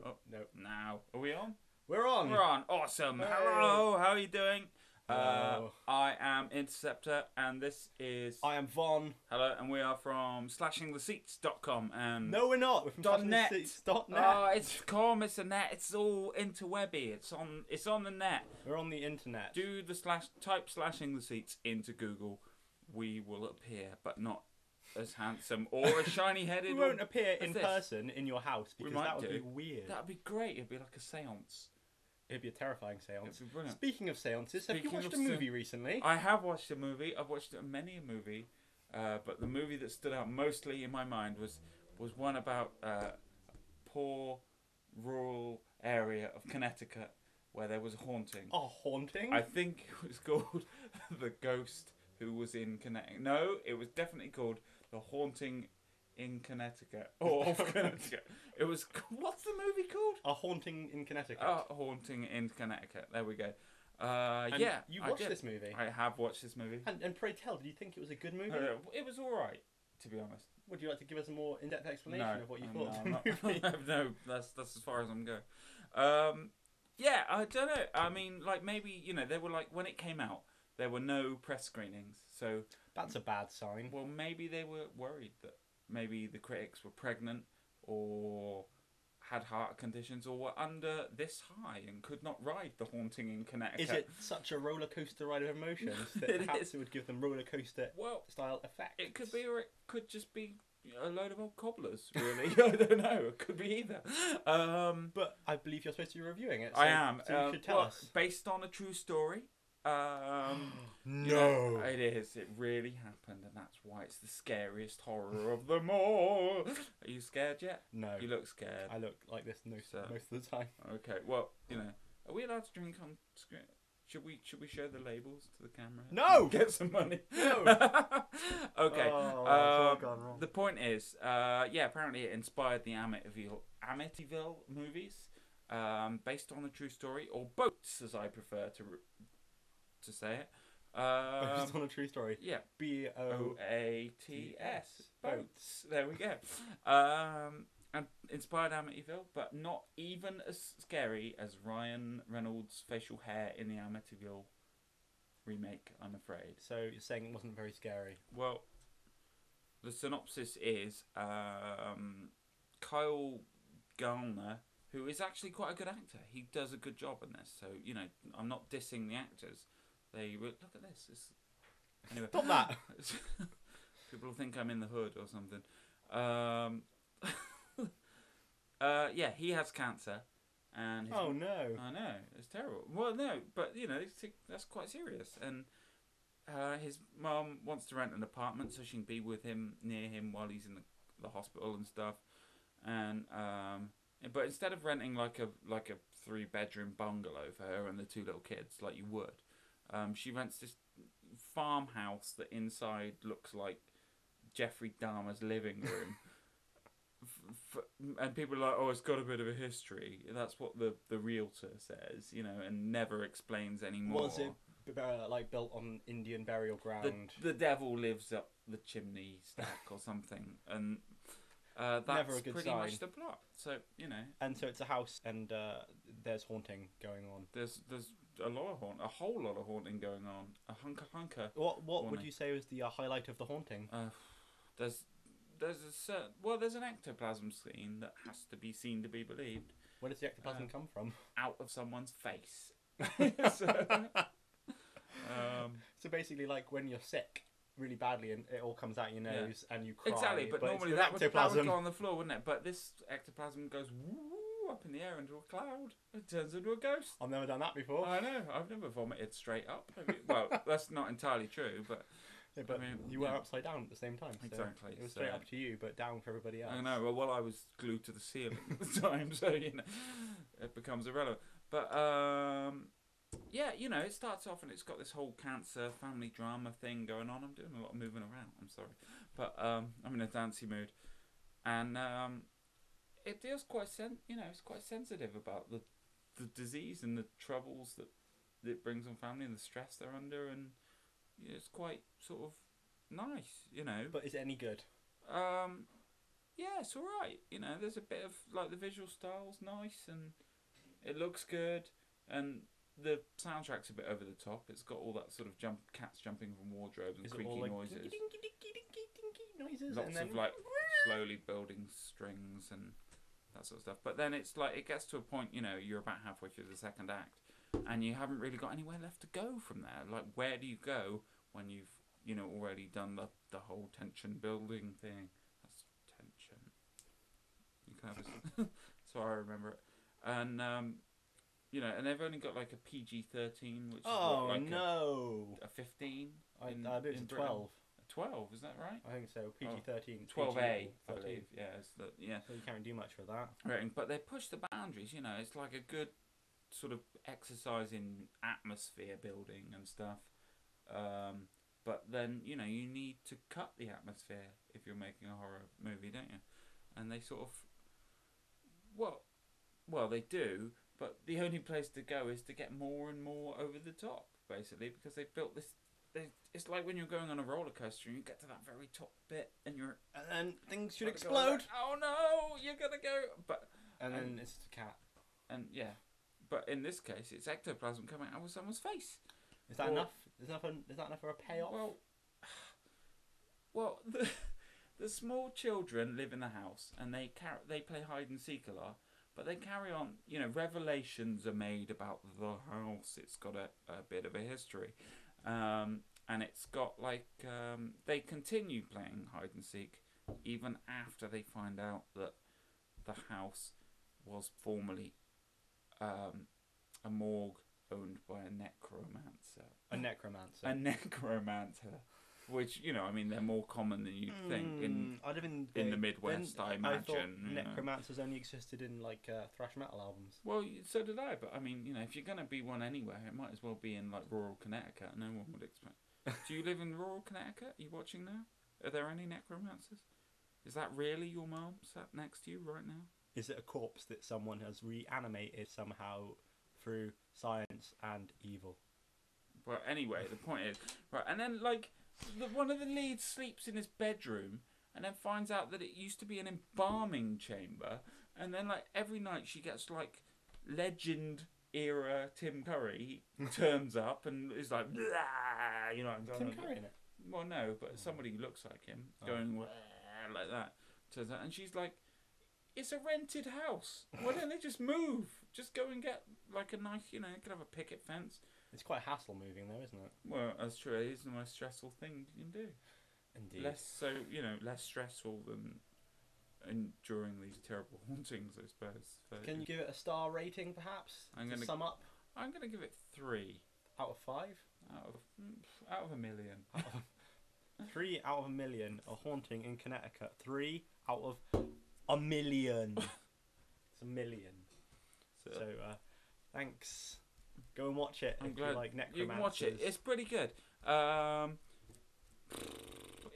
Oh, No. now. Are we on? We're on. We're on. Awesome. Hey. Hello. How are you doing? Hello. I am Interceptor, and this is... I am Von. Hello, and we are from slashingtheseats.com and... No, we're not. We're from .net. .net. Oh, it's com, it's a net. It's all interwebby. It's on the net. We're on the internet. Do the type slashing the seats into Google. We will appear, but not as handsome or as shiny headed. We won't appear in this. person in your house because might that would do. be weird. That'd be great. It'd be like a seance. It'd be a terrifying seance. It'd be brilliant. Speaking of seances, have you Speaking watched of a movie recently? I have watched a movie. I've watched many a movie, but the movie that stood out mostly in my mind was one about a poor rural area of Connecticut where there was a haunting. A haunting? I think it was called The Ghost Who Was in Connecticut. No, it was definitely called The Haunting in Connecticut. Or of Connecticut. It was... What's the movie called? A Haunting in Connecticut. A Haunting in Connecticut. There we go. And yeah. you watched this movie? I have watched this movie. And pray tell, did you think it was a good movie? It was alright, to be honest. Would you like to give us a more in-depth explanation of what you thought no, of the movie? No, that's as far as I'm going. Yeah, I don't know. I mean, like, maybe, they were like, when it came out, there were no press screenings. So That's a bad sign. well, maybe they were worried that maybe the critics were pregnant or had heart conditions or were under this high and could not ride The Haunting in Connecticut. Is it such a roller coaster ride of emotions that It perhaps is. it would give them roller coaster Well, style effect? it could be, or it could just be a load of old cobblers, really. I don't know. It could be either. But I believe you're supposed to be reviewing it. So, I am. So you should tell us. Based on a true story. No. It is. It really happened, and that's why it's the scariest horror of them all. Are you scared yet? No. You look scared. I look like this most of the time. Okay. Well, are we allowed to drink on screen? Should we show the labels to the camera? No! Get some money. No! Okay. Oh, it's all gone wrong. The point is, apparently it inspired the Amityville movies, based on a true story, or boats, as I prefer to say it. Based on a true story. Yeah. BOATS. Boats. There we go. And inspired Amityville, but not even as scary as Ryan Reynolds' facial hair in the Amityville remake, I'm afraid. So you're saying it wasn't very scary? Well, the synopsis is Kyle Garner, who is actually quite a good actor. He does a good job in this. So, I'm not dissing the actors. Look at this. Anyway. Stop that. People think I'm in the hood or something. He has cancer. And Oh no. I know, it's terrible. Well, no, but that's quite serious. And his mum wants to rent an apartment so she can be with him, near him, while he's in the hospital and stuff. And but instead of renting like a 3-bedroom bungalow for her and the 2 little kids, like you would, she rents this farmhouse that inside looks like Jeffrey Dahmer's living room. And people are like, oh, it's got a bit of a history. That's what the realtor says, and never explains anymore. Was it built on Indian burial ground? The devil lives up the chimney stack or something, and that's Never a good pretty sign. much the plot. So And so it's a house, and there's haunting going on. there's a whole lot of haunting going on. A hunker. What would you say was the highlight of the haunting? There's an ectoplasm scene that has to be seen to be believed. Where does the ectoplasm come from? Out of someone's face. So basically, like when you're sick really badly and it all comes out your nose and you cry. Exactly, but it's normally your that would ectoplasm. go on the floor, wouldn't it? But this ectoplasm goes woo up in the air into a cloud. It turns into a ghost. I've never done that before. I know. I've never vomited straight up. Well, that's not entirely true, but Yeah, but I mean, you were upside down at the same time. So Exactly, It was so- straight up to you, but down for everybody else. I know. Well, I was glued to the ceiling at the time, so it becomes irrelevant. But it starts off and it's got this whole cancer family drama thing going on. I'm doing a lot of moving around. I'm sorry, but I'm in a dancey mood, and it deals it's quite sensitive about the disease and the troubles that it brings on family and the stress they're under, and it's quite sort of nice, But is it any good? yeah, it's all right. You know, there's a bit of like the visual style's nice and it looks good, and the soundtrack's a bit over the top. It's got all that sort of cats jumping from wardrobes and Is it creaky all like noises. dinky, dinky, dinky, dinky, dinky noises? Lots and then of like slowly building strings and that sort of stuff. But then it's like it gets to a point, you know, you're about halfway through the second act, and you haven't really got anywhere left to go from there. Like, where do you go when you've, you know, already done the whole tension building thing? That's tension. You can have a so I remember it, and you know, and they've only got like a PG-13, which is what, like a 15. I did in a Britain? 12. 12, is that right? I think so. PG-13. 12A, I 13. believe. Yeah, yeah. So you can't do much for that. Right, but they push the boundaries. You know, it's like a good sort of exercise in atmosphere building and stuff. But then, you know, you need to cut the atmosphere if you're making a horror movie, don't you? And they sort of, well, they do, but the only place to go is to get more and more over the top, basically, because they've built this. It's like when you're going on a roller coaster and you get to that very top bit and then things should explode. Like, oh no, you're gonna go. Then it's a cat. And yeah, but in this case, it's ectoplasm coming out of someone's face. Is that enough? Is that enough for a payoff? Well, the small children live in the house and they play hide and seek a lot, but they carry on. You know, revelations are made about the house. It's got a bit of a history, and it's got like they continue playing hide and seek even after they find out that the house was formerly a morgue owned by a necromancer. A necromancer. A necromancer. Which, you know, I mean, they're more common than you'd think in the Midwest, I imagine. I thought necromancers only existed in, like, thrash metal albums. Well, so did I, but, I mean, you know, if you're going to be one anywhere, it might as well be in, like, rural Connecticut. No one would expect. Do you live in rural Connecticut? Are you watching now? Are there any necromancers? Is that really your mum sat next to you right now? Is it a corpse that someone has reanimated somehow through science and evil? Well, anyway, the point is... Right, and then, like... one of the leads sleeps in his bedroom and then finds out that it used to be an embalming chamber, and then like every night she gets like legend era Tim Curry turns up and is like, "Blah," you know, Tim Curry in it? Well, no, but somebody who looks like him going "Blah," like that turns out, and she's like, it's a rented house, why don't they just move, just go and get like a nice, you know, you could have a picket fence. It's quite hassle moving though, isn't it? Well, that's true. It is the most stressful thing you can do. Indeed. Less stressful than enduring these terrible hauntings, I suppose. Can you give it a star rating, perhaps? To sum up? I'm going to give it 3. Out of 5? Out of a million. 3 out of a million. A haunting in Connecticut. 3 out of a million. It's a million. So, thanks. Go and watch it. I'm if glad you like necromancers. You can watch it. It's pretty good.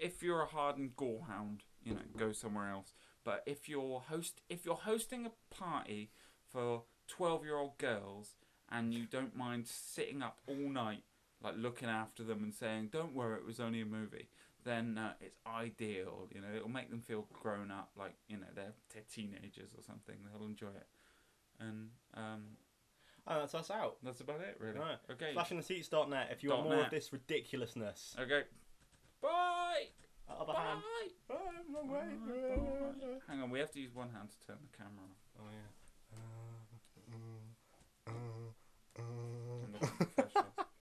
If you're a hardened gorehound, you know, go somewhere else. But if you're hosting a party for 12-year-old girls and you don't mind sitting up all night, like looking after them and saying, "Don't worry, it was only a movie," then it's ideal. You know, it'll make them feel grown up, like, you know, they're teenagers or something. They'll enjoy it. And that's us out. That's about it, really. Right. Okay. Flashingtheseats.net if you want more of this ridiculousness. Okay. Bye. Other hand. Bye. Bye. Hang on, we have to use one hand to turn the camera off. Oh yeah.